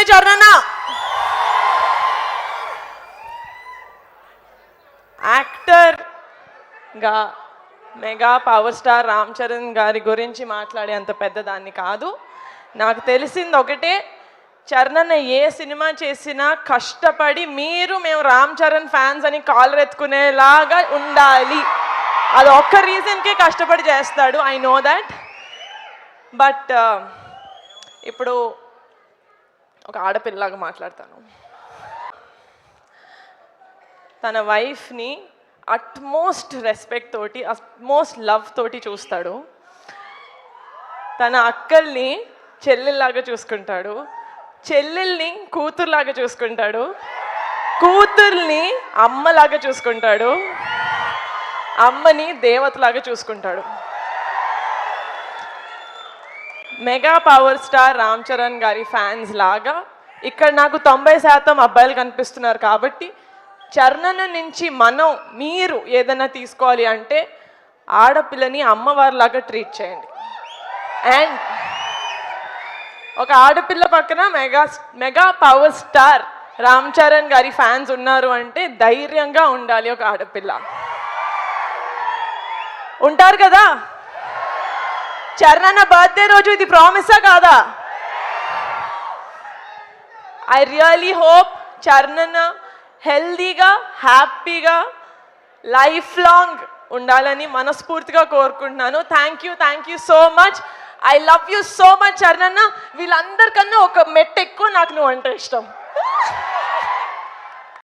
చెప్పండి చరణ్. యాక్టర్గా mega power star Ram Charan గారి గురించి మాట్లాడే అంత పెద్దదాన్ని కాదు. నాకు తెలిసింది ఒకటే, చరణ్ ఏ సినిమా చేసినా కష్టపడి మేము రామ్ చరణ్ ఫ్యాన్స్ అని కాలర్ ఎత్తుకునేలాగా ఉండాలి. అది ఒక్క రీజన్కే కష్టపడి చేస్తాడు. I know that. బట్ ఇప్పుడు ఒక ఆడపిల్లలాగా మాట్లాడతాను. తన వైఫ్ని అట్మోస్ట్ రెస్పెక్ట్ తోటి, అట్మోస్ట్ లవ్ తోటి చూస్తాడు. తన అక్కల్ని చెల్లెల్లాగా చూసుకుంటాడు, చెల్లెల్ని కూతురులాగా చూసుకుంటాడు, కూతుర్ని అమ్మలాగా చూసుకుంటాడు, అమ్మని దేవతలాగా చూసుకుంటాడు. Mega power star Ram Charan గారి ఫ్యాన్స్ లాగా ఇక్కడ నాకు 90% అబ్బాయిలు కనిపిస్తున్నారు. కాబట్టి చరణ్ నుంచి మీరు ఏదైనా తీసుకోవాలి అంటే ఆడపిల్లని అమ్మవారిలాగా ట్రీట్ చేయండి. అండ్ ఒక ఆడపిల్ల పక్కన mega power star Ram Charan గారి ఫ్యాన్స్ ఉన్నారు అంటే ధైర్యంగా ఉండాలి. ఒక ఆడపిల్ల ఉంటారు కదా. చరణ్ బర్త్డే రోజు ఇది ప్రామిసా కాదా? ఐ రియలీ హోప్ చరణ్ హెల్దీగా, హ్యాపీగా, లైఫ్ లాంగ్ ఉండాలని మనస్ఫూర్తిగా కోరుకుంటున్నాను. Thank you so much. I love you so much Charan. వీళ్ళందరికన్నా ఒక మెట్టు ఎక్కువ నాకు నువ్వు అంటే ఇష్టం.